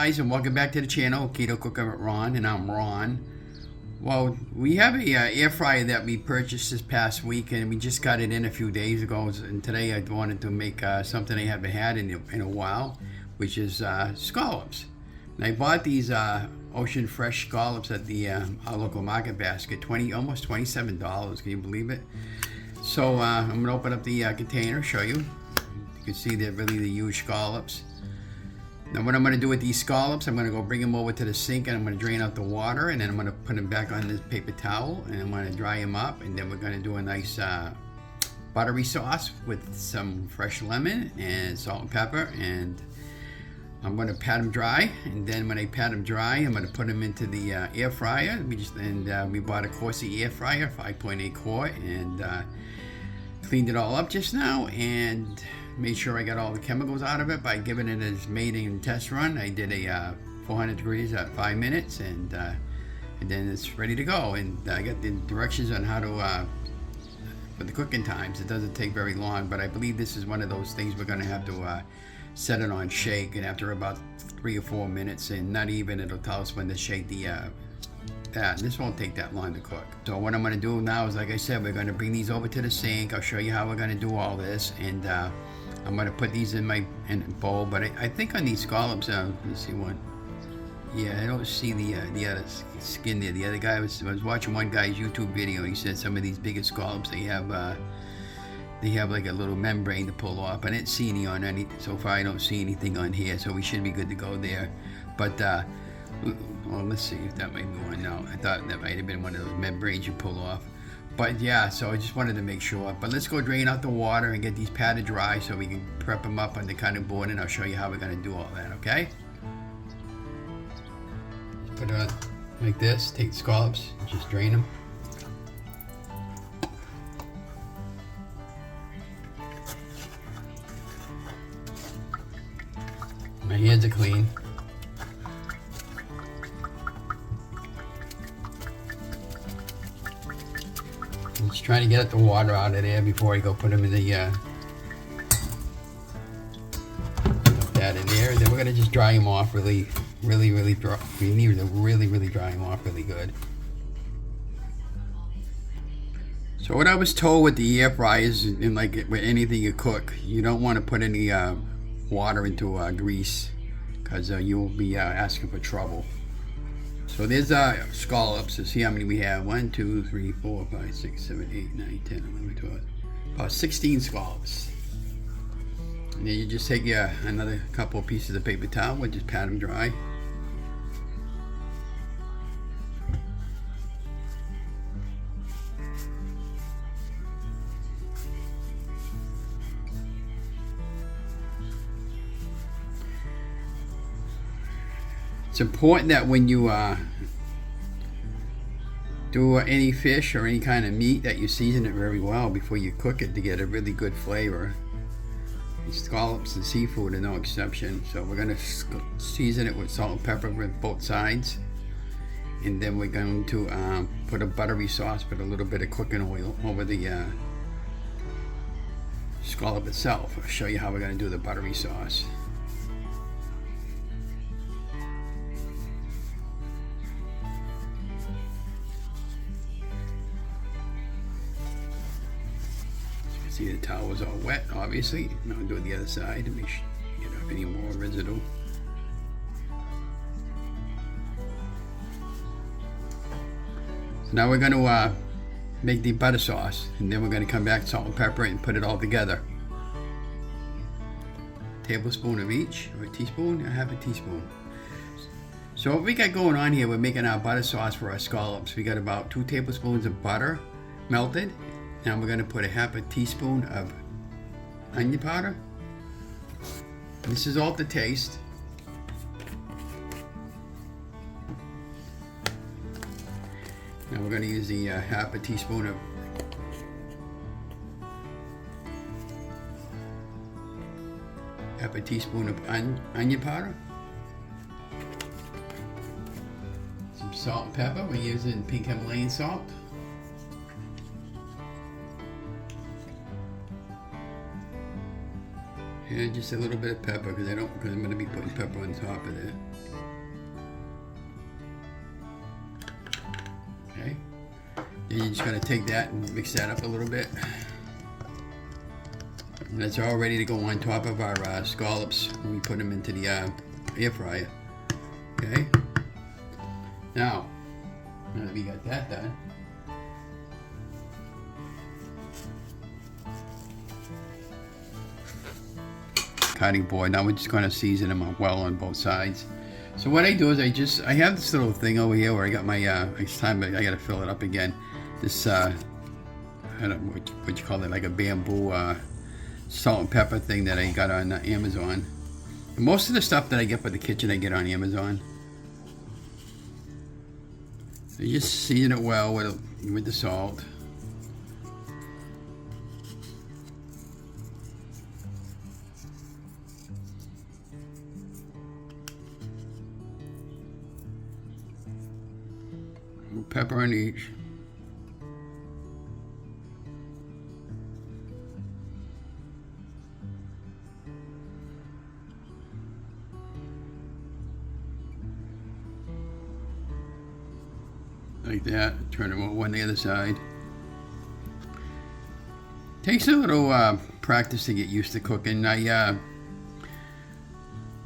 guys, and welcome back to the channel. Keto Cooking with Ron, and I'm Ron. Well, we have a air fryer that we purchased this past week, and we just got it in a few days ago. And today I wanted to make something I haven't had in a while, which is scallops. And I bought these ocean fresh scallops at the our local market basket, almost $27. Can you believe it? So I'm gonna open up the container, show you. You can see they're really the huge scallops. Now what I'm going to do with these scallops, I'm going to go bring them over to the sink, and I'm going to drain out the water, and then I'm going to put them back on this paper towel, and I'm going to dry them up, and then we're going to do a nice buttery sauce with some fresh lemon and salt and pepper, and I'm going to pat them dry. And then when I pat them dry, I'm going to put them into the air fryer. We bought a Corsi air fryer, 5.8 quart, and cleaned it all up just now, and made sure I got all the chemicals out of it by giving it a maiden test run. I did a 400 degrees at 5 minutes, and then it's ready to go. And I got the directions on how to for the cooking times. It doesn't take very long, but I believe this is one of those things we're going to have to set it on shake, and after about 3 or 4 minutes, and not even, it'll tell us when to shake the that. This won't take that long to cook. So what I'm going to do now is, like I said, we're going to bring these over to the sink. I'll show you how we're going to do all this, and I'm going to put these in a bowl. But I think on these scallops, let's see one. Yeah, I don't see the other skin there. The other guy, I was watching one guy's YouTube video. He said some of these bigger scallops, they have like a little membrane to pull off. I didn't see any on any so far. I don't see anything on here, so we should be good to go there. But well, let's see if that might be one. No, I thought that might have been one of those membranes you pull off. But yeah, so I just wanted to make sure. But let's go drain out the water and get these patted dry so we can prep them up on the cutting board, and I'll show you how we're going to do all that, okay? Put it on like this, take the scallops, just drain them. My hands are clean. I'm just trying to get the water out of there before I go put them in the put that in there. And then we're gonna just dry them off really dry. We need to really dry them off really good. So what I was told with the air fryers, and like with anything you cook, you don't want to put any water into grease, because you will be asking for trouble. So there's scallops. Let's see how many we have. 1, 2, 3, 4, 5, 6, 7, 8, 9, 10, 11, 12. About 16 scallops. And then you just take another couple of pieces of paper towel and just pat them dry. It's important that when you do any fish or any kind of meat, that you season it very well before you cook it to get a really good flavor. Scallops and seafood are no exception. So we're going to season it with salt and pepper with both sides, and then we're going to put a buttery sauce with a little bit of cooking oil over the scallop itself. I'll show you how we're going to do the buttery sauce. See, the towel was all wet, obviously. Now I'll do it the other side to make sure you get off any more residue. So now we're going to make the butter sauce, and then we're going to come back, salt and pepper, and put it all together. A tablespoon of each, or a teaspoon. I have a teaspoon. So what we got going on here, we're making our butter sauce for our scallops. We got about 2 tablespoons of butter melted. Now we're going to put a half a teaspoon of onion powder. This is all to taste. Now we're going to use the half a teaspoon of onion powder. Some salt and pepper. We're using pink Himalayan salt. And just a little bit of pepper, because I'm going to be putting pepper on top of that. And you're just gonna take that and mix that up a little bit. And that's all ready to go on top of our scallops when we put them into the air fryer. Okay. Now that we got that done, cutting board. Now we're just going to season them up well on both sides. So what I do is I have this little thing over here where I got my it's time I got to fill it up again. This I don't know what you call it, like a bamboo salt and pepper thing that I got on Amazon. And most of the stuff that I get for the kitchen I get on Amazon. You just season it well with the salt. Pepper on each. Like that. Turn it over on the other side. Takes a little practice to get used to cooking. At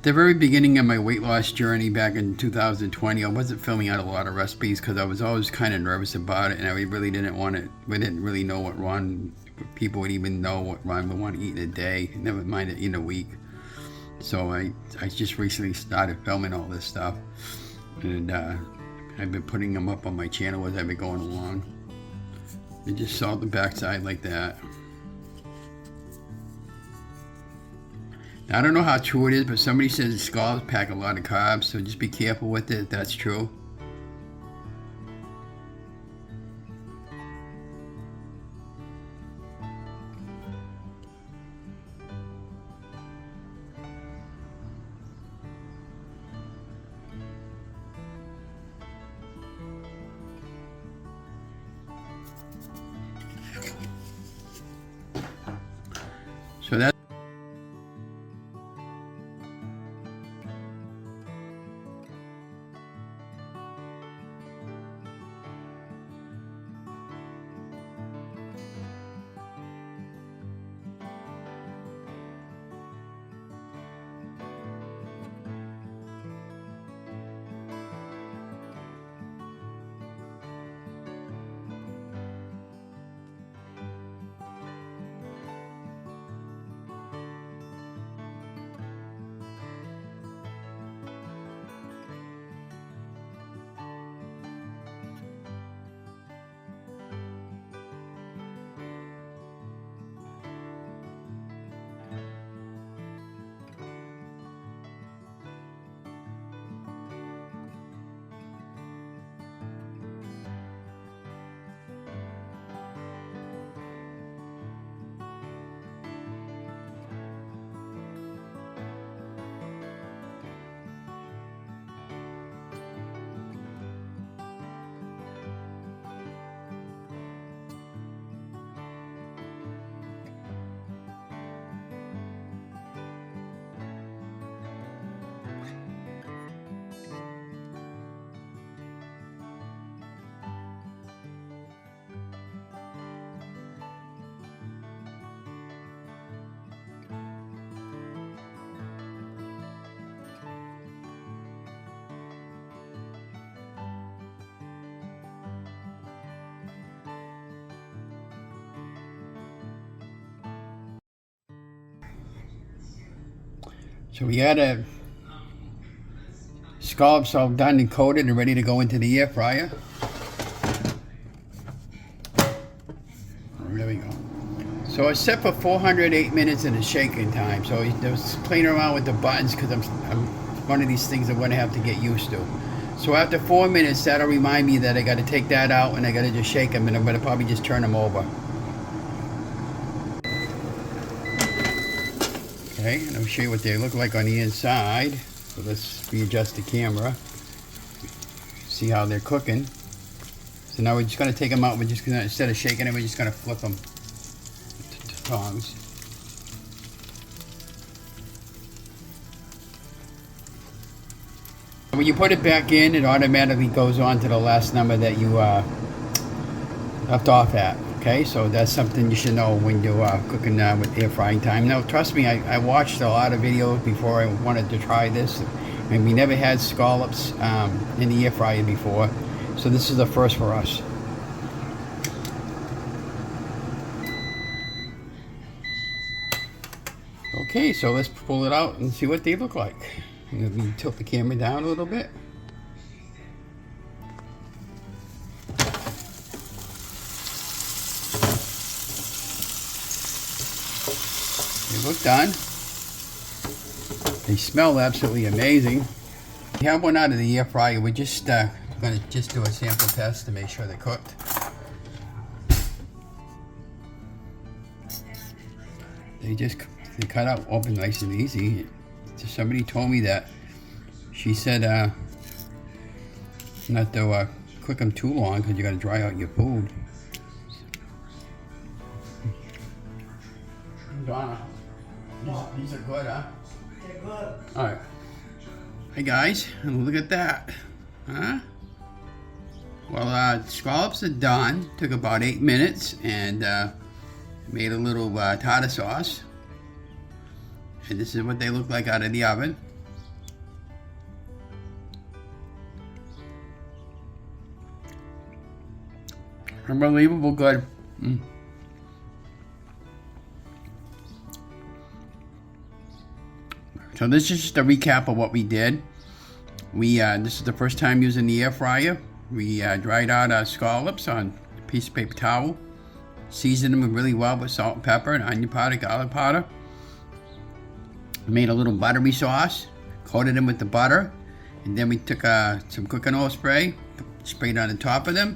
the very beginning of my weight loss journey back in 2020, I wasn't filming out a lot of recipes because I was always kind of nervous about it, and I really didn't want it. We didn't really know what people would even know what Ron would want to eat in a day, never mind it in a week. So I just recently started filming all this stuff, and I've been putting them up on my channel as I've been going along. And just salt the backside like that. Now, I don't know how true it is, but somebody says scallops pack a lot of carbs, so just be careful with it if that's true. So that's So we got a scallops all done and coated and ready to go into the air fryer. There we go. So it's set for 408 minutes in the shaking time. So I was playing around with the buttons because I'm one of these things I'm going to have to get used to. So after 4 minutes, that'll remind me that I got to take that out and I got to just shake them, and I'm going to probably just turn them over. Okay, and I'll show you what they look like on the inside. So let's readjust the camera. See how they're cooking. So now we're just going to take them out. We're just going to, instead of shaking them, we're just going to flip them to tongs. When you put it back in, it automatically goes on to the last number that you left off at. Okay, so that's something you should know when you're cooking with air frying time. Now, trust me, I watched a lot of videos before I wanted to try this, and we never had scallops in the air fryer before, so this is the first for us. Okay, so let's pull it out and see what they look like. Let me tilt the camera down a little bit. They look done. They smell absolutely amazing. We have one out of the air fryer. We're just going to do a sample test to make sure they're cooked. They cut out open nice and easy. Somebody told me that. She said not to cook them too long because you got to dry out your food. Donna, these are good, huh? They're good. All right. Hey guys, look at that, huh? Well, scallops are done. Took about 8 minutes, and made a little tartar sauce. And this is what they look like out of the oven. Unbelievable good. So this is just a recap of what we did. This is the first time using the air fryer. We dried out our scallops on a piece of paper towel, seasoned them really well with salt and pepper and onion powder, garlic powder. Made a little buttery sauce, coated them with the butter, and then we took some cooking oil spray, sprayed on the top of them,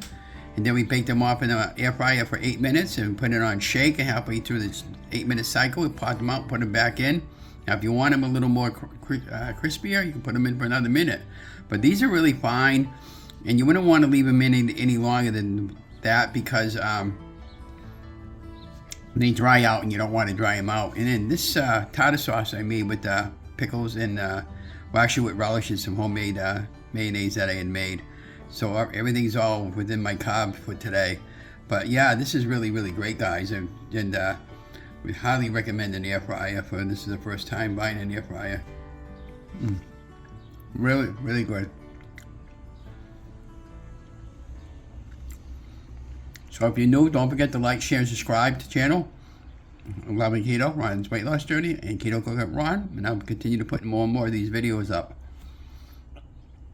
and then we baked them off in the air fryer for 8 minutes and put it on shake, and halfway through this 8-minute cycle, we popped them out, put them back in. Now, if you want them a little more crispier, you can put them in for another minute. But these are really fine, and you wouldn't want to leave them in any longer than that because they dry out and you don't want to dry them out. And then this tartar sauce I made with pickles and well, actually with relish and some homemade mayonnaise that I had made. So everything's all within my carb for today. But yeah, this is really, really great, guys, and we highly recommend an air fryer for this is the first time buying an air fryer. Really, really good. So if you're new, don't forget to like, share, and subscribe to the channel. Loving Keto, Ron's weight loss journey, and Keto Cooking with Ron, and I'll continue to put more and more of these videos up.